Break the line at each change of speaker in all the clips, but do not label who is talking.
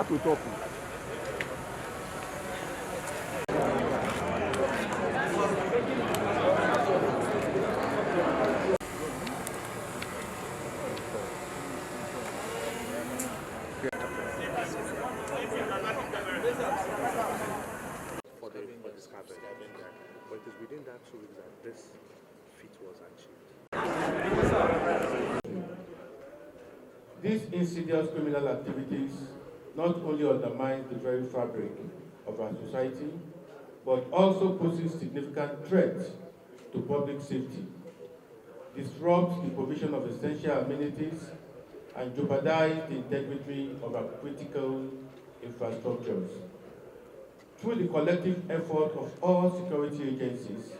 Start to talk. For this carpet, but it is within that 2 weeks that this feat was achieved.
These insidious criminal activities not only undermine the very fabric of our society, but also poses significant threats to public safety, disrupts the provision of essential amenities, and jeopardize the integrity of our critical infrastructures. Through the collective effort of all security agencies,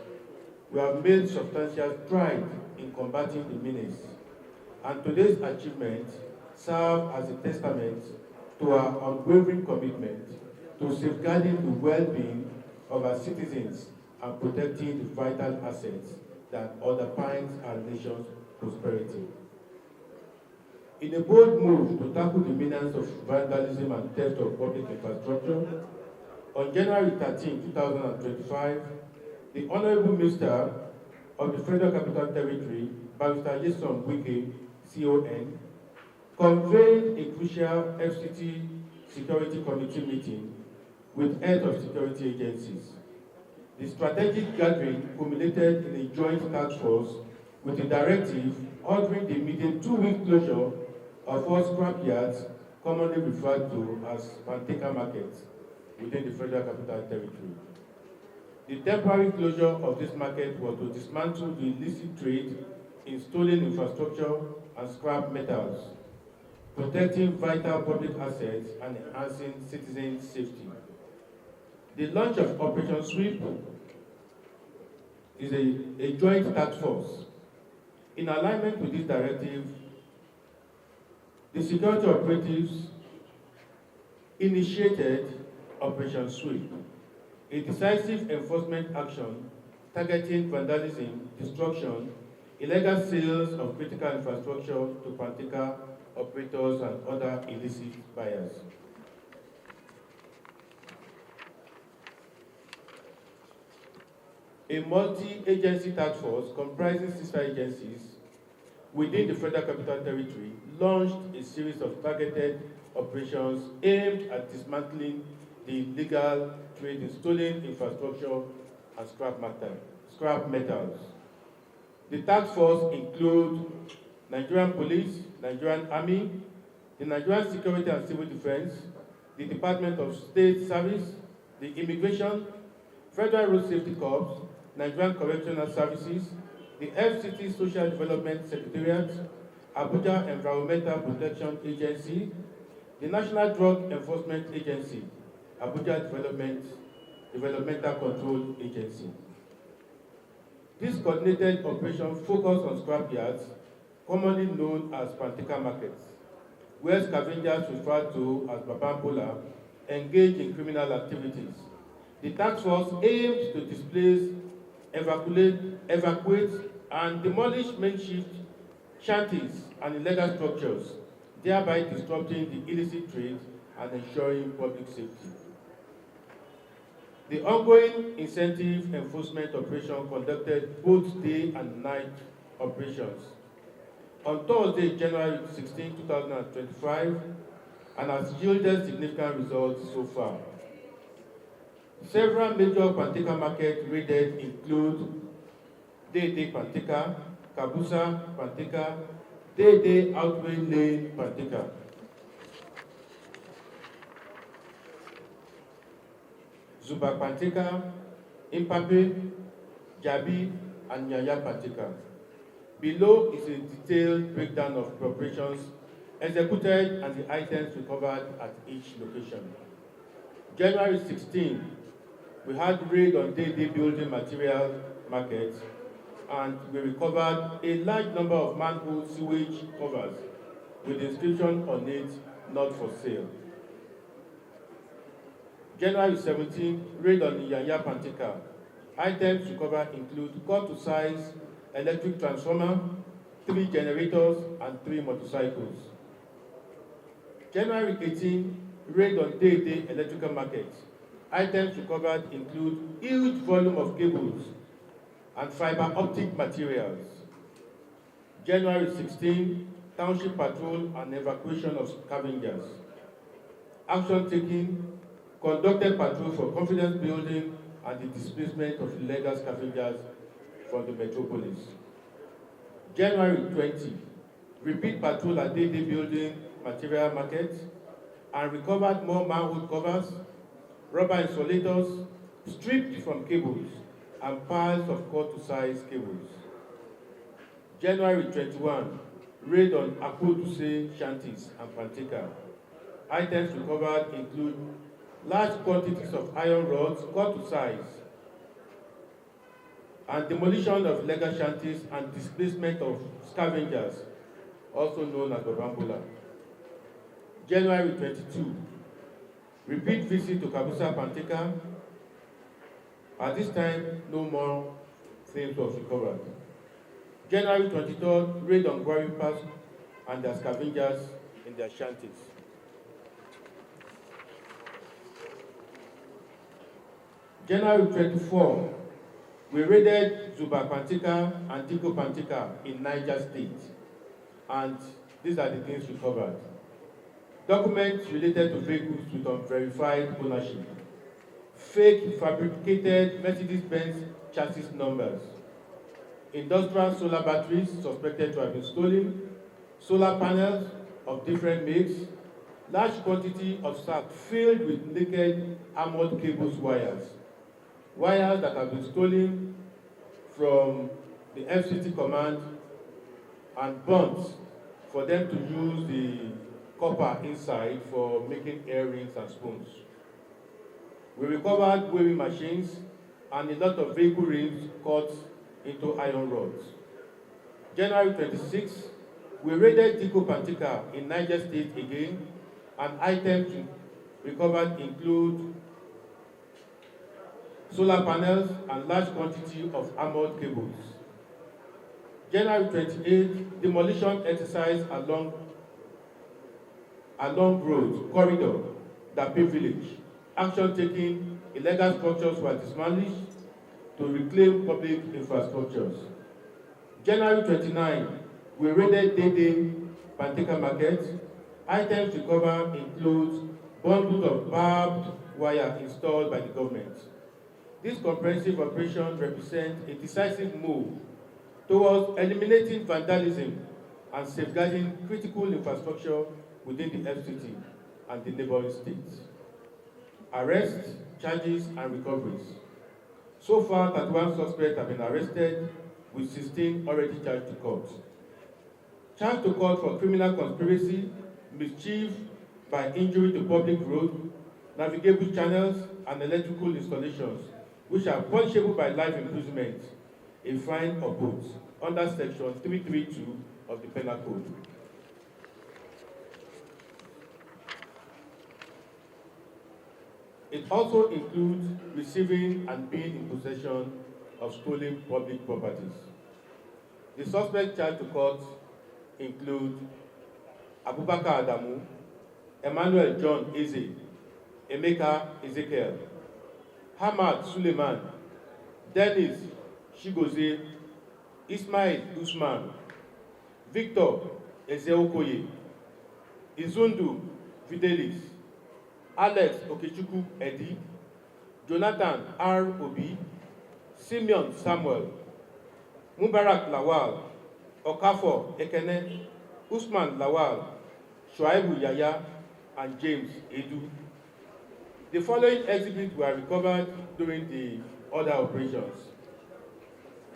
we have made substantial strides in combating the menace, and today's achievements serve as a testament to our unwavering commitment to safeguarding the well-being of our citizens and protecting the vital assets that underpins our nation's prosperity. In a bold move to tackle the menace of vandalism and theft of public infrastructure, on January 13, 2025, the Honorable Minister of the Federal Capital Territory, Barrister Jason Wike, CON, convened a crucial FCT Security Committee meeting with heads of security agencies. The strategic gathering culminated in a joint task force with a directive ordering the immediate 2-week closure of all scrap yards, commonly referred to as Panteka markets, within the Federal Capital Territory. The temporary closure of this market was to dismantle the illicit trade in stolen infrastructure and scrap metals, protecting vital public assets and enhancing citizen safety. The launch of Operation Sweep is a joint task force. In alignment with this directive, the security operatives initiated Operation Sweep, a decisive enforcement action targeting vandalism, destruction, illegal sales of critical infrastructure to Panteka operators and other illicit buyers. A multi-agency task force comprising sister agencies within the Federal Capital Territory launched a series of targeted operations aimed at dismantling the illegal trade in stolen infrastructure and scrap metals. The task force includes Nigerian Police, Nigerian Army, the Nigerian Security and Civil Defense, the Department of State Service, the Immigration, Federal Road Safety Corps, Nigerian Correctional Services, the FCT Social Development Secretariat, Abuja Environmental Protection Agency, the National Drug Enforcement Agency, Abuja Developmental Control Agency. This coordinated operation focused on scrap yards, commonly known as Panteka markets, where scavengers referred to as Babambola engage in criminal activities. The task force aimed to displace, evacuate, and demolish makeshift shanties and illegal structures, thereby disrupting the illicit trade and ensuring public safety. The ongoing incentive enforcement operation conducted both day and night operations. On Thursday, January 16, 2025, and has yielded significant results so far. Several major Panteka markets raided include Dede Panteka, Kabusa Panteka, Dede Outway Lane Panteka. Zuba Panteka, Impape, Jabi, and Nyanya Panteka. Below is a detailed breakdown of operations executed and the items recovered at each location. January 16, we had raid on Dede building material markets, and we recovered a large number of manhole sewage covers with inscription on it, "Not for sale." January 17, raid on Nyanya Panteka. Items recovered include cut-to-size electric transformer, 3 generators, and 3 motorcycles. January 18, raid on day-to-day electrical markets. Items recovered include huge volume of cables and fiber optic materials. January 16, township patrol and evacuation of scavengers. Action taken, conducted patrol for confidence building and the displacement of illegal scavengers from the metropolis. January 20, repeat patrol at day-to-day building material markets and recovered more manhole covers, rubber insulators, stripped from cables, and piles of cut-to-size cables. January 21, raid on Abuja shanties and Panteka. Items recovered include large quantities of iron rods cut to size, and demolition of illegal shanties and displacement of scavengers, also known as Babambola. January 22, repeat visit to Kabusa Panteka. At this time, no more things was recovered. January 23rd, raid on Gwari Pass and their scavengers in their shanties. January 24, we raided Zuba Panteka and Tiko Panteka in Niger State, and these are the things recovered. Documents related to vehicles with unverified ownership, fake fabricated Mercedes-Benz chassis numbers, industrial solar batteries suspected to have been stolen, solar panels of different makes, large quantity of sacks filled with naked armored cables wires that have been stolen from the FCT command and burnt for them to use the copper inside for making earrings and spoons. We recovered weighing machines and a lot of vehicle rims cut into iron rods. January 26, we raided Tiko Panteka in Niger State again, and items recovered include solar panels and large quantity of armored cables. January 28, demolition exercise along road corridor, Dape village. Action taken, illegal structures were dismantled to reclaim public infrastructures. January 29, we raided Dede Panteka market. Items recovered include bundles of barbed wire installed by the government. This comprehensive operation represents a decisive move towards eliminating vandalism and safeguarding critical infrastructure within the FCT and the neighboring states. Arrests, charges, and recoveries. So far, 31 suspects have been arrested, with 16 already charged to court. Charged to court for criminal conspiracy, mischief by injury to public road, navigable channels, and electrical installations, which are punishable by life imprisonment, a fine or both, under Section 332 of the Penal Code. It also includes receiving and being in possession of stolen public properties. The suspects charged to court include Abubakar Adamu, Emmanuel John Eze, Emeka Ezekiel, Hamad Suleiman, Dennis Shigoze, Ismail Usman, Victor Ezeokoye, Izundu Fidelis, Alex Okechukwu Edi, Jonathan R. Obi, Simeon Samuel, Mubarak Lawal, Okafor Ekene, Usman Lawal, Shuaibu Yaya, and James Edu. The following exhibits were recovered during the other operations: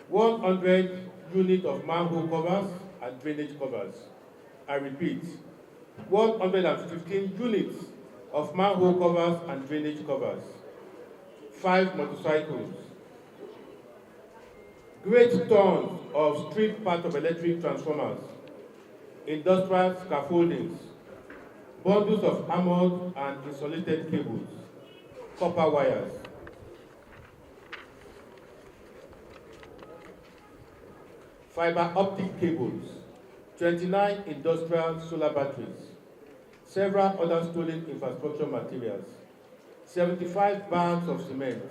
100 units of manhole covers and drainage covers. I repeat, 115 units of manhole covers and drainage covers, 5 motorcycles, great tons of stripped part of electric transformers, industrial scaffoldings, bundles of armored and insulated cables, copper wires, fiber optic cables, 29 industrial solar batteries, several other stolen infrastructure materials, 75 bags of cement,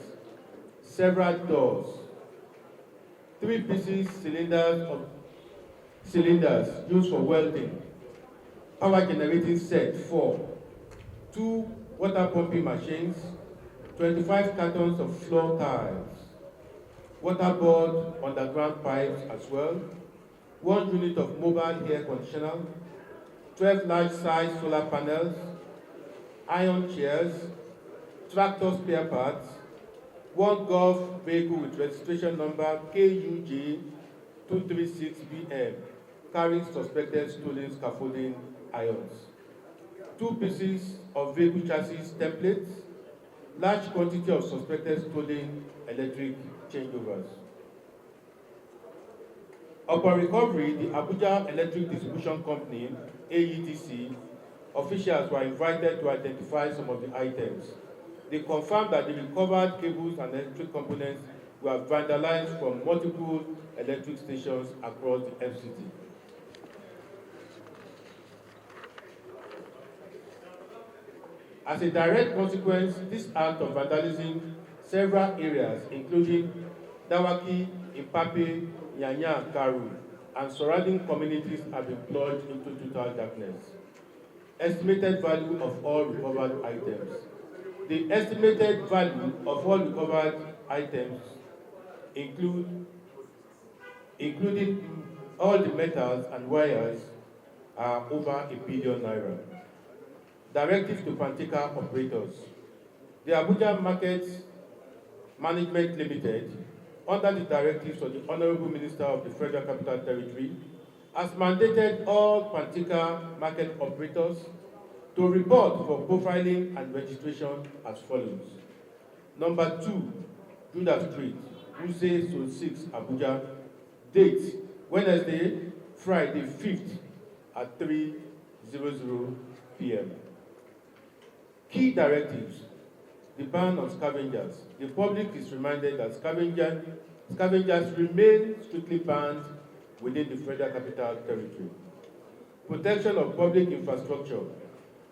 several doors, 3 pieces cylinders used for welding, power generating set 4, 2 water pumping machines, 25 cartons of floor tiles, waterboard underground pipes as well, 1 unit of mobile air conditioner, 12 large-size solar panels, iron chairs, tractor spare parts, 1 golf vehicle with registration number KUJ 236BM carrying suspected stolen scaffolding irons, 2 pieces of vehicle chassis templates, large quantity of suspected stolen electric changeovers. Upon recovery, the Abuja Electric Distribution Company, AEDC, officials were invited to identify some of the items. They confirmed that the recovered cables and electric components were vandalized from multiple electric stations across the FCT. As a direct consequence, this act of vandalism several areas, including Dawaki, Ipape, Nyanya, Karu, and surrounding communities have been plunged into total darkness. Estimated value of all recovered items. The estimated value of all recovered items including all the metals and wires are over ₦1 billion. Directives to Pantica operators. The Abuja Market Management Limited, under the directives of the Honorable Minister of the Federal Capital Territory, has mandated all Pantica market operators to report for profiling and registration as follows. Number 2, Judah Street, Wuse Zone 6, Abuja. Date, Wednesday, Friday 5th at 3:00 p.m. Key directives. The ban on scavengers. The public is reminded that scavengers remain strictly banned within the Federal Capital Territory. Protection of public infrastructure.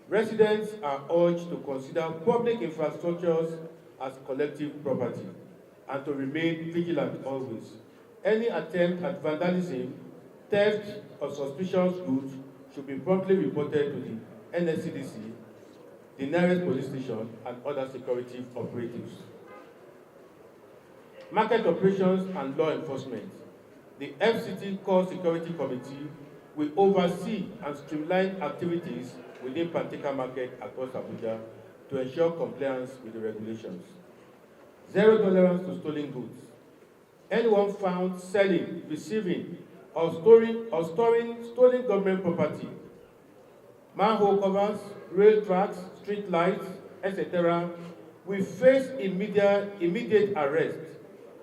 Residents are urged to consider public infrastructures as collective property and to remain vigilant always. Any attempt at vandalism, theft, or suspicious goods should be promptly reported to the NSCDC, the nearest police station, and other security operatives. Market operations and law enforcement. The FCT Core Security Committee will oversee and streamline activities within Pantica Market across Abuja to ensure compliance with the regulations. Zero tolerance to stolen goods. Anyone found selling, receiving, or storing stolen government property, manhole covers, rail tracks, street lights, etc., will face immediate arrest,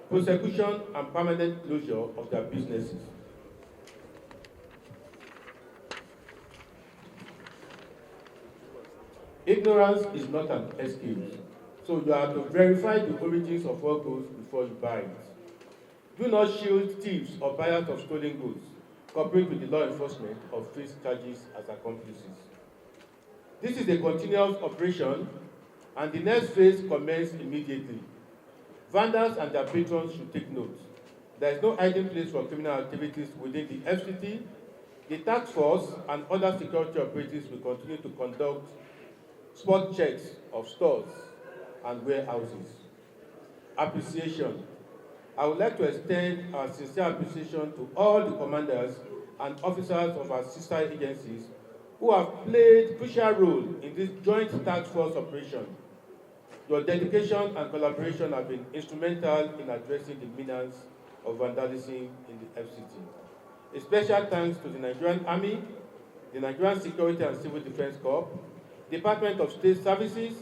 prosecution, and permanent closure of their businesses. Ignorance is not an excuse, so you have to verify the origins of all goods before you buy it. Do not shield thieves or buyers of stolen goods. Cooperate with the law enforcement or face charges as accomplices. This is a continuous operation, and the next phase commences immediately. Vandals and their patrons should take note. There is no hiding place for criminal activities within the FCT. The task force and other security operatives will continue to conduct spot checks of stores and warehouses. Appreciation. I would like to extend our sincere appreciation to all the commanders and officers of our sister agencies who have played a crucial role in this joint task force operation. Your dedication and collaboration have been instrumental in addressing the menace of vandalism in the FCT. A special thanks to the Nigerian Army, the Nigerian Security and Civil Defense Corps, Department of State Services,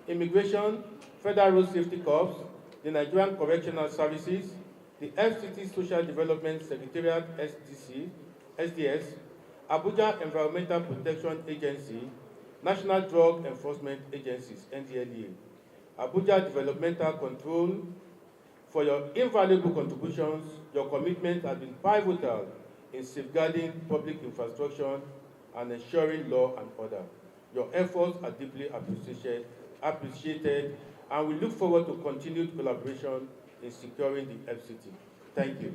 Immigration, Federal Road Safety Corps, the Nigerian Correctional Services, the FCT Social Development Secretariat SDS, Abuja Environmental Protection Agency, National Drug Enforcement Agencies, NDLEA, Abuja Developmental Control. For your invaluable contributions, your commitment has been pivotal in safeguarding public infrastructure and ensuring law and order. Your efforts are deeply appreciated, and we look forward to continued collaboration in securing the FCT. Thank you.